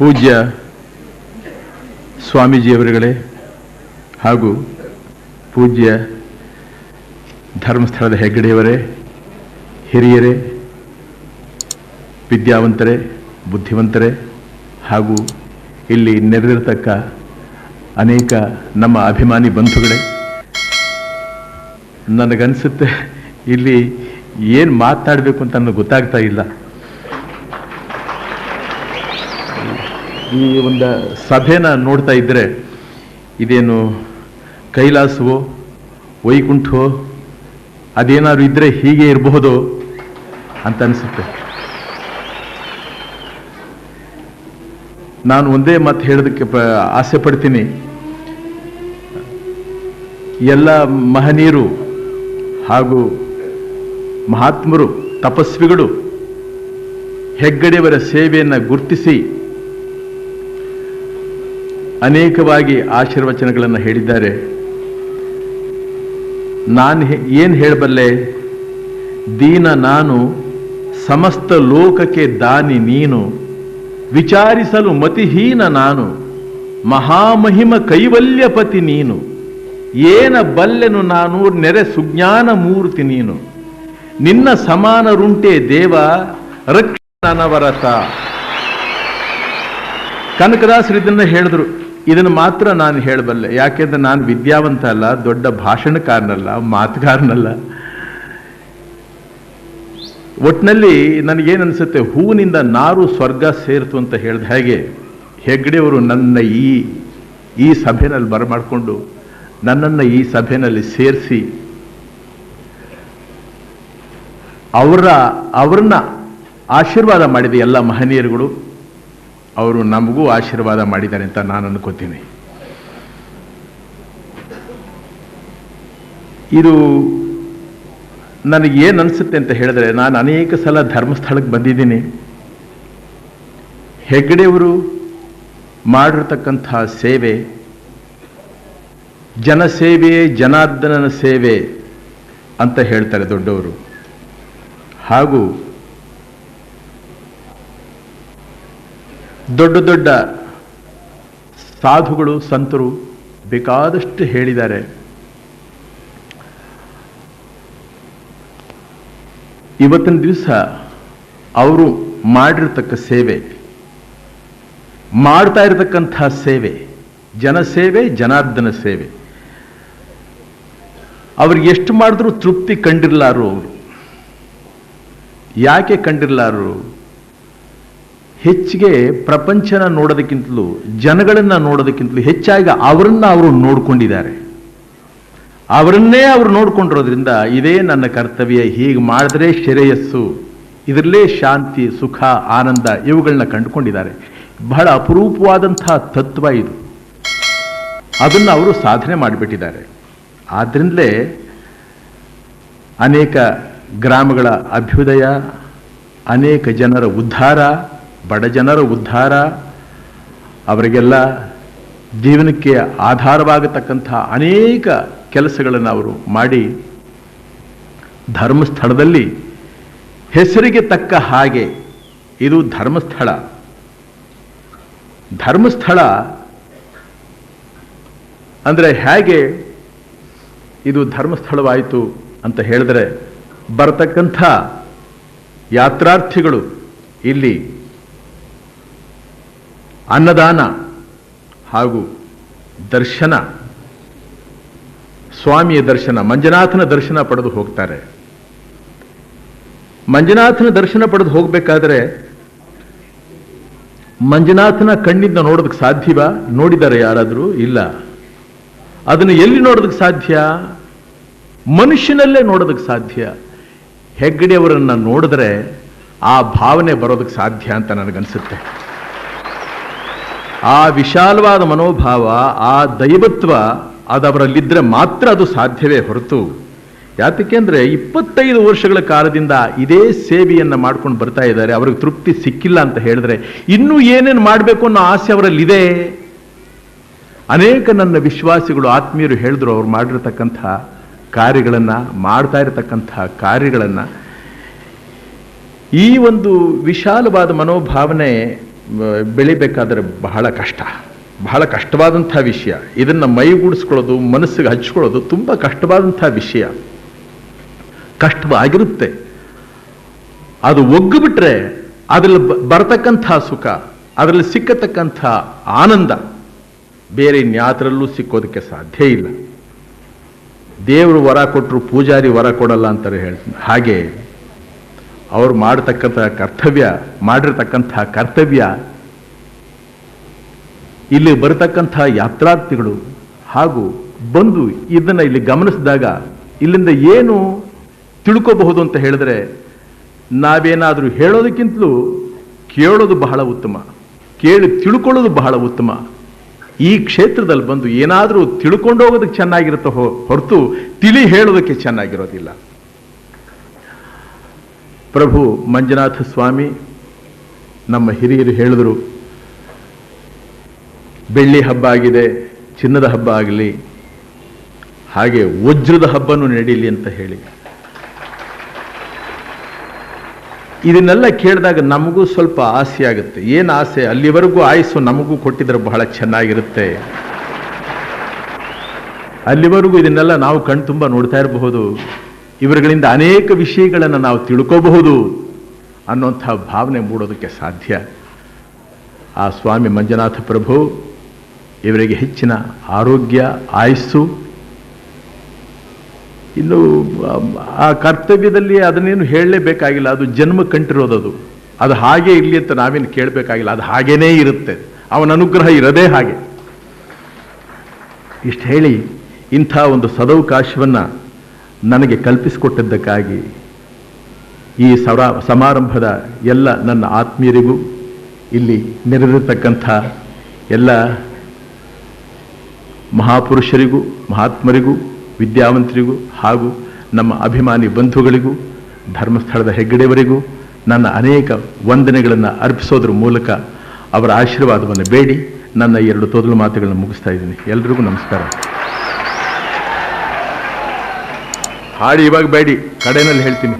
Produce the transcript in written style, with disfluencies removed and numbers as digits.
ಪೂಜ್ಯ ಸ್ವಾಮೀಜಿಯವರುಗಳೇ ಹಾಗೂ ಪೂಜ್ಯ ಧರ್ಮಸ್ಥಳದ ಹೆಗ್ಗಡೆಯವರೇ, ಹಿರಿಯರೇ, ವಿದ್ಯಾವಂತರೇ, ಬುದ್ಧಿವಂತರೇ ಹಾಗೂ ಇಲ್ಲಿ ನೆರೆದಿರತಕ್ಕ ಅನೇಕ ನಮ್ಮ ಅಭಿಮಾನಿ ಬಂಧುಗಳೇ, ನನಗನ್ಸುತ್ತೆ ಇಲ್ಲಿ ಏನು ಮಾತನಾಡಬೇಕು ಅಂತ ನನಗೆ ಗೊತ್ತಾಗ್ತಾ ಇಲ್ಲ. ಈ ಒಂದು ಸಭೆನ ನೋಡ್ತಾ ಇದ್ದರೆ ಇದೇನು ಕೈಲಾಸವೋ ವೈಕುಂಠವೋ ಅದೇನಾದ್ರು ಇದ್ದರೆ ಹೀಗೆ ಇರಬಹುದು ಅಂತ ಅನಿಸುತ್ತೆ. ನಾನು ಒಂದೇ ಮಾತು ಹೇಳೋದಕ್ಕೆ ಆಸೆ ಪಡ್ತೀನಿ. ಎಲ್ಲ ಮಹನೀಯರು ಹಾಗೂ ಮಹಾತ್ಮರು, ತಪಸ್ವಿಗಳು ಹೆಗ್ಗಡೆಯವರ ಸೇವೆಯನ್ನು ಗುರುತಿಸಿ ಅನೇಕವಾಗಿ ಆಶೀರ್ವಚನಗಳನ್ನು ಹೇಳಿದ್ದಾರೆ. ನಾನು ಏನು ಹೇಳಬಲ್ಲೆ? ದೀನ ನಾನು, ಸಮಸ್ತ ಲೋಕಕ್ಕೆ ದಾನಿ ನೀನು, ವಿಚಾರಿಸಲು ಮತಿಹೀನ ನಾನು, ಮಹಾಮಹಿಮ ಕೈವಲ್ಯಪತಿ ನೀನು, ಏನ ಬಲ್ಲೆನು ನಾನು, ನೆರೆ ಸುಜ್ಞಾನ ಮೂರ್ತಿ ನೀನು, ನಿನ್ನ ಸಮಾನರುಂಟೆ ದೇವ, ರಕ್ಷಣನವರತ. ಕನಕದಾಸರು ಇದನ್ನು ಹೇಳಿದ್ರು. ಇದನ್ನು ಮಾತ್ರ ನಾನು ಹೇಳಬಲ್ಲೆ, ಯಾಕೆಂದ್ರೆ ನಾನು ವಿದ್ಯಾವಂತ ಅಲ್ಲ, ದೊಡ್ಡ ಭಾಷಣಕಾರನಲ್ಲ, ಮಾತುಗಾರನಲ್ಲ. ಒಟ್ಟಿನಲ್ಲಿ ನನಗೇನನ್ಸುತ್ತೆ, ಹೂವಿನಿಂದ ನಾರು ಸ್ವರ್ಗ ಸೇರಿತು ಅಂತ ಹೇಳಿದ ಹಾಗೆ ಹೆಗ್ಗಡೆಯವರು ನನ್ನ ಈ ಸಭೆಯಲ್ಲಿ ಬರಮಾಡಿಕೊಂಡು ನನ್ನನ್ನು ಈ ಸಭೆಯಲ್ಲಿ ಸೇರಿಸಿ ಅವ್ರನ್ನ ಆಶೀರ್ವಾದ ಮಾಡಿದ ಎಲ್ಲ ಮಹನೀಯರುಗಳು, ಅವರು ನಮಗೂ ಆಶೀರ್ವಾದ ಮಾಡಿದ್ದಾರೆ ಅಂತ ನಾನು ಅನ್ಕೋತೀನಿ. ಇದು ನನಗೇನು ಅನಿಸುತ್ತೆ ಅಂತ ಹೇಳಿದ್ರೆ, ನಾನು ಅನೇಕ ಸಲ ಧರ್ಮಸ್ಥಳಕ್ಕೆ ಬಂದಿದ್ದೀನಿ. ಹೆಗ್ಗಡೆಯವರು ಮಾಡಿರ್ತಕ್ಕಂಥ ಸೇವೆ ಜನಸೇವೆಯೇ ಜನಾರ್ದನನ ಸೇವೆ ಅಂತ ಹೇಳ್ತಾರೆ ದೊಡ್ಡವರು. ಹಾಗೂ ದೊಡ್ಡ ದೊಡ್ಡ ಸಾಧುಗಳು, ಸಂತರು ಬೇಕಾದಷ್ಟು ಹೇಳಿದ್ದಾರೆ. ಇವತ್ತಿನ ದಿವಸ ಅವರು ಮಾಡಿರ್ತಕ್ಕ ಸೇವೆ, ಮಾಡ್ತಾ ಇರತಕ್ಕಂಥ ಸೇವೆ, ಜನಸೇವೆ, ಜನಾರ್ದನ ಸೇವೆ, ಅವ್ರಿಗೆ ಎಷ್ಟು ಮಾಡಿದ್ರೂ ತೃಪ್ತಿ ಕಂಡಿರಲಾರು. ಅವರು ಯಾಕೆ ಕಂಡಿರಲಾರು? ಹೆಚ್ಚಿಗೆ ಪ್ರಪಂಚನ ನೋಡೋದಕ್ಕಿಂತಲೂ, ಜನಗಳನ್ನು ನೋಡೋದಕ್ಕಿಂತಲೂ ಹೆಚ್ಚಾಗಿ ಅವರನ್ನ ಅವರು ನೋಡ್ಕೊಂಡಿದ್ದಾರೆ. ಅವರನ್ನೇ ಅವರು ನೋಡ್ಕೊಂಡಿರೋದ್ರಿಂದ ಇದೇ ನನ್ನ ಕರ್ತವ್ಯ, ಹೀಗೆ ಮಾಡಿದ್ರೆ ಶ್ರೇಯಸ್ಸು, ಇದರಲ್ಲೇ ಶಾಂತಿ, ಸುಖ, ಆನಂದ ಇವುಗಳನ್ನ ಕಂಡುಕೊಂಡಿದ್ದಾರೆ. ಬಹಳ ಅಪರೂಪವಾದಂತಹ ತತ್ವ ಇದು. ಅದನ್ನು ಅವರು ಸಾಧನೆ ಮಾಡಿಬಿಟ್ಟಿದ್ದಾರೆ. ಆದ್ರಿಂದಲೇ ಅನೇಕ ಗ್ರಾಮಗಳ ಅಭ್ಯುದಯ, ಅನೇಕ ಜನರ ಉದ್ಧಾರ, ಬಡ ಜನರ ಉದ್ಧಾರ, ಅವರಿಗೆಲ್ಲ ಜೀವನಕ್ಕೆ ಆಧಾರವಾಗತಕ್ಕಂಥ ಅನೇಕ ಕೆಲಸಗಳನ್ನು ಅವರು ಮಾಡಿ ಧರ್ಮಸ್ಥಳದಲ್ಲಿ ಹೆಸರಿಗೆ ತಕ್ಕ ಹಾಗೆ ಇದು ಧರ್ಮಸ್ಥಳ. ಧರ್ಮಸ್ಥಳ ಅಂದರೆ ಹೇಗೆ ಇದು ಧರ್ಮಸ್ಥಳವಾಯಿತು ಅಂತ ಹೇಳಿದ್ರೆ, ಬರತಕ್ಕಂಥ ಯಾತ್ರಾರ್ಥಿಗಳು ಇಲ್ಲಿ ಅನ್ನದಾನ ಹಾಗೂ ದರ್ಶನ, ಸ್ವಾಮಿಯ ದರ್ಶನ, ಮಂಜುನಾಥನ ದರ್ಶನ ಪಡೆದು ಹೋಗ್ತಾರೆ. ಮಂಜುನಾಥನ ದರ್ಶನ ಪಡೆದು ಹೋಗಬೇಕಾದ್ರೆ ಮಂಜುನಾಥನ ಕಣ್ಣಿಂದ ನೋಡೋದಕ್ಕೆ ಸಾಧ್ಯವಾ? ನೋಡಿದ್ದಾರೆ ಯಾರಾದರೂ? ಇಲ್ಲ. ಅದನ್ನು ಎಲ್ಲಿ ನೋಡೋದಕ್ಕೆ ಸಾಧ್ಯ? ಮನುಷ್ಯನಲ್ಲೇ ನೋಡೋದಕ್ಕೆ ಸಾಧ್ಯ. ಹೆಗ್ಗಡೆಯವರನ್ನು ನೋಡಿದ್ರೆ ಆ ಭಾವನೆ ಬರೋದಕ್ಕೆ ಸಾಧ್ಯ ಅಂತ ನನಗನ್ಸುತ್ತೆ. ಆ ವಿಶಾಲವಾದ ಮನೋಭಾವ, ಆ ದೈವತ್ವ ಅದವರಲ್ಲಿದ್ದರೆ ಮಾತ್ರ ಅದು ಸಾಧ್ಯವೇ ಹೊರತು, ಯಾತಕ್ಕೆಂದರೆ 25 ವರ್ಷಗಳ ಕಾಲದಿಂದ ಇದೇ ಸೇವೆಯನ್ನು ಮಾಡ್ಕೊಂಡು ಬರ್ತಾ ಇದ್ದಾರೆ. ಅವ್ರಿಗೆ ತೃಪ್ತಿ ಸಿಕ್ಕಿಲ್ಲ ಅಂತ ಹೇಳಿದ್ರೆ ಇನ್ನೂ ಏನೇನು ಮಾಡಬೇಕು ಅನ್ನೋ ಆಸೆ ಅವರಲ್ಲಿದೆ. ಅನೇಕ ನನ್ನ ವಿಶ್ವಾಸಿಗಳು, ಆತ್ಮೀಯರು ಹೇಳಿದ್ರು, ಅವ್ರು ಮಾಡಿರ್ತಕ್ಕಂಥ ಕಾರ್ಯಗಳನ್ನು, ಮಾಡ್ತಾ ಇರತಕ್ಕಂಥ ಕಾರ್ಯಗಳನ್ನು, ಈ ಒಂದು ವಿಶಾಲವಾದ ಮನೋಭಾವನೆ ಬೆಳಿಬೇಕಾದ್ರೆ ಬಹಳ ಕಷ್ಟವಾದಂಥ ವಿಷಯ. ಇದನ್ನು ಮೈಗೂಡಿಸ್ಕೊಳ್ಳೋದು, ಮನಸ್ಸಿಗೆ ಹಚ್ಕೊಳ್ಳೋದು ತುಂಬ ಕಷ್ಟವಾದಂಥ ವಿಷಯ. ಕಷ್ಟವಾಗಿರುತ್ತೆ. ಅದು ಒಗ್ಗಿಬಿಟ್ರೆ ಅದರಲ್ಲಿ ಬರತಕ್ಕಂಥ ಸುಖ, ಅದರಲ್ಲಿ ಸಿಕ್ಕತಕ್ಕಂಥ ಆನಂದ ಬೇರೆ ಇನ್ಯಾತರಲ್ಲೂ ಸಿಕ್ಕೋದಕ್ಕೆ ಸಾಧ್ಯ ಇಲ್ಲ. ದೇವರು ವರ ಕೊಟ್ಟರು ಪೂಜಾರಿ ವರ ಕೊಡಲ್ಲ ಅಂತಾರೆ ಹೇಳ್ತೀನಿ. ಹಾಗೆ ಅವ್ರು ಮಾಡಿರ್ತಕ್ಕಂಥ ಕರ್ತವ್ಯ ಇಲ್ಲಿ ಬರತಕ್ಕಂಥ ಯಾತ್ರಾರ್ಥಿಗಳು ಹಾಗೂ ಬಂದು ಇದನ್ನು ಇಲ್ಲಿ ಗಮನಿಸಿದಾಗ ಇಲ್ಲಿಂದ ಏನು ತಿಳ್ಕೋಬಹುದು ಅಂತ ಹೇಳಿದ್ರೆ, ನಾವೇನಾದರೂ ಹೇಳೋದಕ್ಕಿಂತಲೂ ಕೇಳೋದು ಬಹಳ ಉತ್ತಮ, ಕೇಳಿ ತಿಳ್ಕೊಳ್ಳೋದು ಬಹಳ ಉತ್ತಮ. ಈ ಕ್ಷೇತ್ರದಲ್ಲಿ ಬಂದು ಏನಾದರೂ ತಿಳ್ಕೊಂಡು ಹೋಗೋದಕ್ಕೆ ಚೆನ್ನಾಗಿರುತ್ತೆ ಹೊರತು ತಿಳಿ ಹೇಳೋದಕ್ಕೆ ಚೆನ್ನಾಗಿರೋದಿಲ್ಲ. ಪ್ರಭು ಮಂಜುನಾಥ ಸ್ವಾಮಿ ನಮ್ಮ ಹಿರಿಯರು ಹೇಳಿದರು, ಬೆಳ್ಳಿ ಹಬ್ಬ ಆಗಿದೆ, ಚಿನ್ನದ ಹಬ್ಬ ಆಗಲಿ, ಹಾಗೆ ವಜ್ರದ ಹಬ್ಬನೂ ನಡೀಲಿ ಅಂತ ಹೇಳಿ. ಇದನ್ನೆಲ್ಲ ಕೇಳಿದಾಗ ನಮಗೂ ಸ್ವಲ್ಪ ಆಸೆ ಆಗುತ್ತೆ. ಏನು ಆಸೆ? ಅಲ್ಲಿವರೆಗೂ ಆಯುಸ್ಸು ನಮಗೂ ಕೊಟ್ಟಿದ್ರೆ ಬಹಳ ಚೆನ್ನಾಗಿರುತ್ತೆ. ಅಲ್ಲಿವರೆಗೂ ಇದನ್ನೆಲ್ಲ ನಾವು ಕಣ್ತುಂಬ ನೋಡ್ತಾ ಇರಬಹುದು, ಇವರುಗಳಿಂದ ಅನೇಕ ವಿಷಯಗಳನ್ನು ನಾವು ತಿಳ್ಕೋಬಹುದು ಅನ್ನೋಂಥ ಭಾವನೆ ಮೂಡೋದಕ್ಕೆ ಸಾಧ್ಯ. ಆ ಸ್ವಾಮಿ ಮಂಜುನಾಥ ಪ್ರಭು ಇವರಿಗೆ ಹೆಚ್ಚಿನ ಆರೋಗ್ಯ, ಆಯುಸ್ಸು, ಇನ್ನು ಆ ಕರ್ತವ್ಯದಲ್ಲಿ ಅದನ್ನೇನು ಹೇಳಲೇಬೇಕಾಗಿಲ್ಲ, ಅದು ಜನ್ಮ ಕಂಟಿರೋದದು. ಅದು ಹಾಗೆ ಇರಲಿ ಅಂತ ನಾವೇನು ಕೇಳಬೇಕಾಗಿಲ್ಲ, ಅದು ಹಾಗೇನೇ ಇರುತ್ತೆ. ಅವನ ಅನುಗ್ರಹ ಇರೋದೇ ಹಾಗೆ. ಇಷ್ಟು ಹೇಳಿ ಇಂಥ ಒಂದು ಸದವಕಾಶವನ್ನು ನನಗೆ ಕಲ್ಪಿಸಿಕೊಟ್ಟಿದ್ದಕ್ಕಾಗಿ ಈ ಸಮಾರಂಭದ ಎಲ್ಲ ನನ್ನ ಆತ್ಮೀಯರಿಗೂ, ಇಲ್ಲಿ ನೆರೆದಿರ್ತಕ್ಕಂಥ ಎಲ್ಲ ಮಹಾಪುರುಷರಿಗೂ, ಮಹಾತ್ಮರಿಗೂ, ವಿದ್ಯಾವಂತರಿಗೂ ಹಾಗೂ ನಮ್ಮ ಅಭಿಮಾನಿ ಬಂಧುಗಳಿಗೂ, ಧರ್ಮಸ್ಥಳದ ಹೆಗ್ಗಡೆಯವರಿಗೂ ನನ್ನ ಅನೇಕ ವಂದನೆಗಳನ್ನು ಅರ್ಪಿಸೋದ್ರ ಮೂಲಕ ಅವರ ಆಶೀರ್ವಾದವನ್ನು ಬೇಡಿ ನನ್ನ 2 ತೊದಲು ಮಾತುಗಳನ್ನು ಮುಗಿಸ್ತಾ ಇದ್ದೀನಿ. ಎಲ್ರಿಗೂ ನಮಸ್ಕಾರ. ಹಾಡಿ ಇವಾಗ ಬೇಡಿ, ಕಡೆಯಲ್ಲಿ ಹೇಳ್ತೀನಿ.